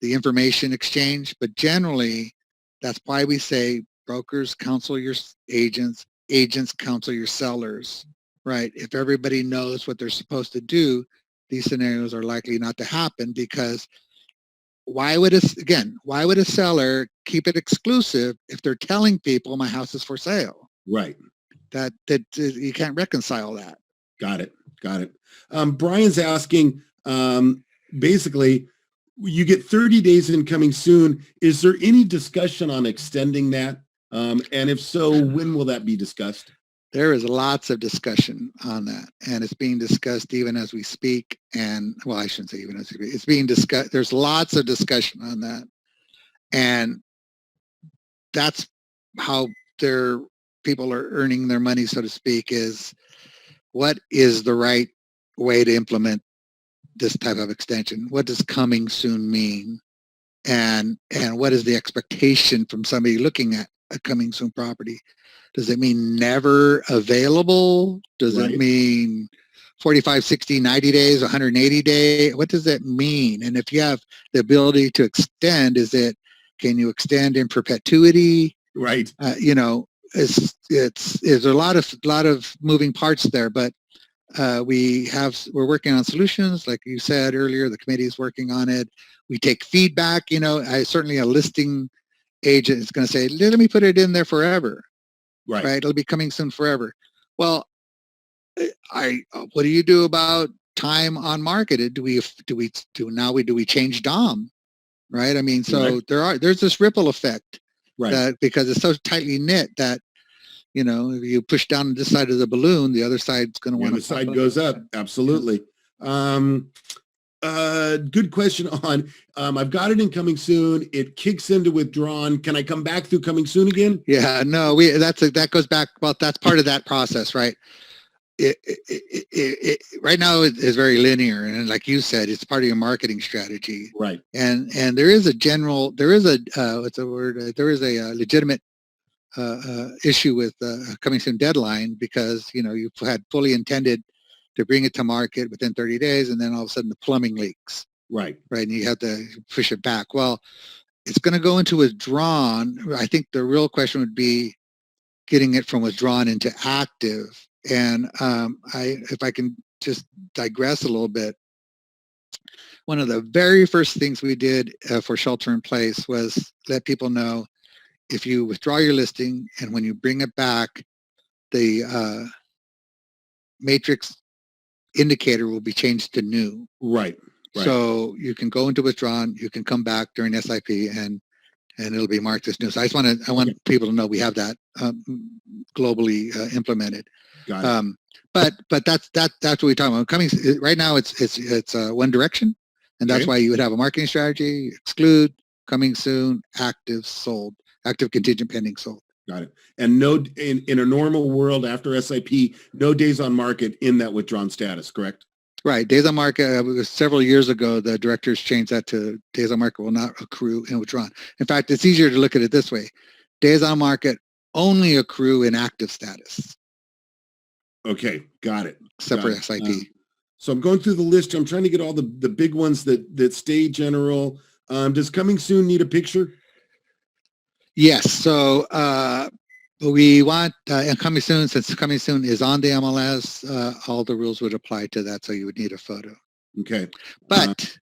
information exchange. But generally, that's why we say brokers counsel your agents, agents counsel your sellers, right? If everybody knows what they're supposed to do, these scenarios are likely not to happen, because why would a seller keep it exclusive if they're telling people my house is for sale? Right. That you can't reconcile that. Got it. Brian's asking, basically, you get 30 days in coming soon. Is there any discussion on extending that? And if so, when will that be discussed? There is lots of discussion on that, and it's being discussed even as we speak. And well, I shouldn't say even as we speak. It's being discussed. There's lots of discussion on that, and that's how people are earning their money, so to speak. Is what is the right way to implement this type of extension? What does coming soon mean? And what is the expectation from somebody looking at a coming soon property? Does it mean never available? Does it mean 45, 60, 90 days, 180 days? What does that mean? And if you have the ability to extend, can you extend in perpetuity? Right. It's a lot of moving parts there, but we're working on solutions. Like you said earlier, the committee is working on it. We take feedback. Certainly a listing agent is going to say, let me put it in there forever. Right. It'll be coming soon forever. Well, what do you do about time on market? Do we change DOM? Right. I mean, so there's this ripple effect, that because it's so tightly knit that, if you push down this side of the balloon, the other side's going to want to. The side goes up. Absolutely. Good question on, I've got it in coming soon. It kicks into withdrawn. Can I come back through coming soon again? Yeah, no, that goes back. Well, that's part of that process, right? Right now is very linear, and like you said, it's part of your marketing strategy. Right. And there is a legitimate issue with coming soon deadline, because you had fully intended to bring it to market within 30 days, and then all of a sudden the plumbing leaks. Right, and you have to push it back. Well, it's going to go into withdrawn. I think the real question would be getting it from withdrawn into active. And if I can just digress a little bit, one of the very first things we did for shelter in place was let people know, if you withdraw your listing and when you bring it back, the matrix indicator will be changed to new. Right. So you can go into withdrawn, you can come back during SIP, and it'll be marked as new. So I want people to know we have that globally implemented. Got it. But that's what we're talking about. Coming right now, it's one direction, and that's why you would have a marketing strategy: exclude, coming soon, active, sold, active, contingent, pending, sold. Got it. And no, in a normal world after SIP, no days on market in that withdrawn status, correct? Right. Days on market, several years ago, the directors changed that to days on market will not accrue in withdrawn. In fact, it's easier to look at it this way. Days on market only accrue in active status. Okay. Got it. Except for SIP. So I'm going through the list. I'm trying to get all the big ones that stay general. Does coming soon need a picture? Yes. So we want coming soon, since coming soon is on the MLS, all the rules would apply to that. So you would need a photo. Okay. But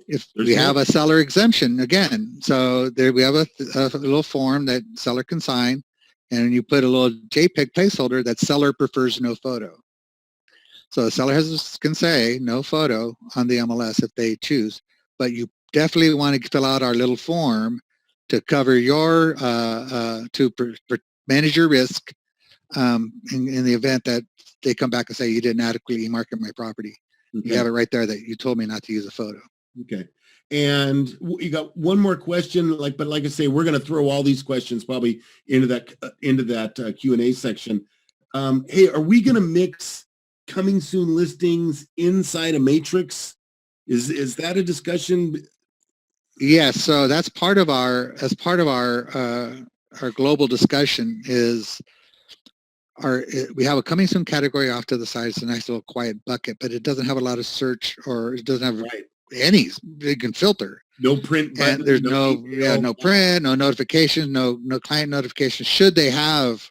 if we have a seller exemption again, so there we have a little form that seller can sign, and you put a little JPEG placeholder that seller prefers no photo. So the seller can say no photo on the MLS if they choose, but you definitely want to fill out our little form to cover your manage your risk in the event that they come back and say you didn't adequately market my property. Okay. You have it right there that you told me not to use a photo. Okay. And you got one more question, but like I say, we're going to throw all these questions probably into that Q&A section. Hey, are we going to mix coming soon listings inside a matrix? Is that a discussion? Yes. So that's part of our global discussion is we have a coming soon category off to the side. It's a nice little quiet bucket, but it doesn't have a lot of search, or it doesn't have any. You can filter. No print button. And there's no print, no notification, no client notification. Should they have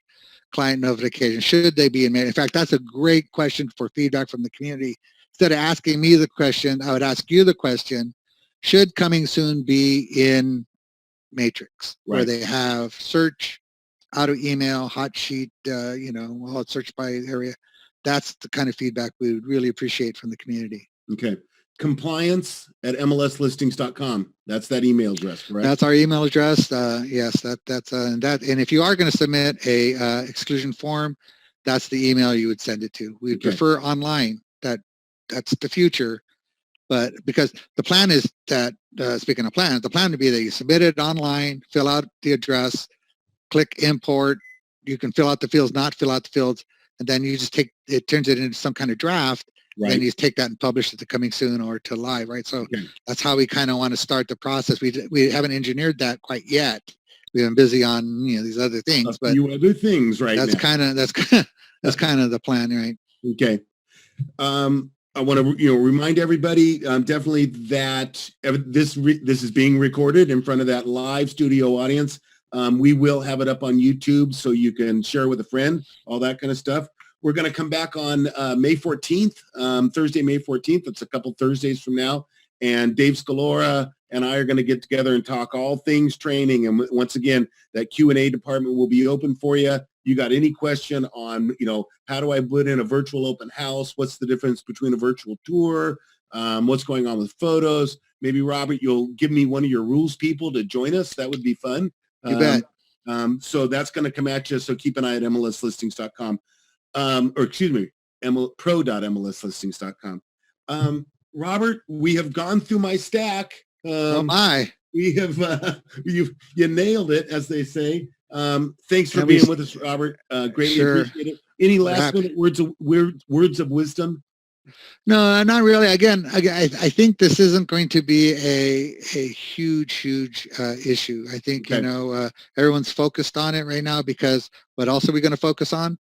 client notification? Should they be in? In fact, that's a great question for feedback from the community. instead of asking me the question, I would ask you the question, should coming soon be in Matrix, where they have search, auto email, hot sheet, all search by area. That's the kind of feedback we would really appreciate from the community. Okay. Compliance at MLSListings.com. That's that email address, correct? That's our email address. Yes, that's and if you are going to submit a exclusion form, that's the email you would send it to. We prefer online. That's the future. But because the plan is that, speaking of plans, the plan would be that you submit it online, fill out the address, click import. You can fill out the fields, not fill out the fields, and then you just it turns it into some kind of draft. Right. Then you take that and publish it to coming soon or to live, right? So that's how we kind of want to start the process. We haven't engineered that quite yet. We've been busy on these other things, but other things right that's now. That's kind of the plan, right? Okay. I want to remind everybody definitely that this is being recorded in front of that live studio audience. We will have it up on YouTube so you can share with a friend, all that kind of stuff. We're going to come back on May 14th, Thursday, May 14th. It's a couple Thursdays from now. And Dave Scalora and I are going to get together and talk all things training. And once again, that Q&A department will be open for you. You got any question on, how do I put in a virtual open house? What's the difference between a virtual tour? What's going on with photos? Maybe, Robert, you'll give me one of your rules people to join us. That would be fun. You bet. So that's going to come at you. So keep an eye at MLSListings.com. Or excuse me, pro.mlslistings.com. Robert, we have gone through my stack. Oh my! We have you nailed it, as they say. Thanks for being with us, Robert. Greatly appreciate it. Any last minute words of wisdom? No, not really. Again, I think this isn't going to be a huge issue. I think everyone's focused on it right now because what else are we going to focus on?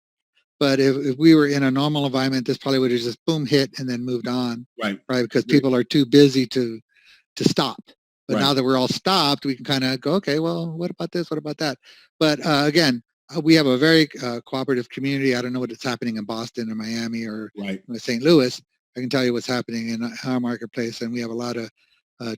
But if we were in a normal environment, this probably would have just boom hit and then moved on. Right. Because people are too busy to stop. But now that we're all stopped, we can kind of go, okay, well, what about this? What about that? But again, we have a very cooperative community. I don't know what's happening in Boston or Miami or St. Louis. I can tell you what's happening in our marketplace, and we have a lot of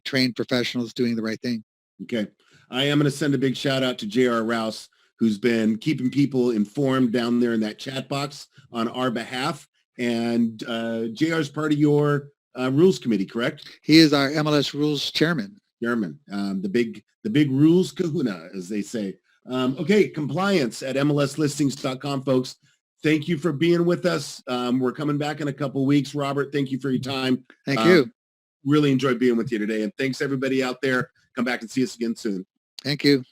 trained professionals doing the right thing. Okay. I am going to send a big shout out to J.R. Rouse, who's been keeping people informed down there in that chat box on our behalf. And JR is part of your rules committee, correct? He is our MLS rules chairman. The big rules kahuna, as they say. Okay, compliance at MLSListings.com, folks. Thank you for being with us. We're coming back in a couple of weeks. Robert, thank you for your time. Thank you. Really enjoyed being with you today. And thanks, everybody out there. Come back and see us again soon. Thank you.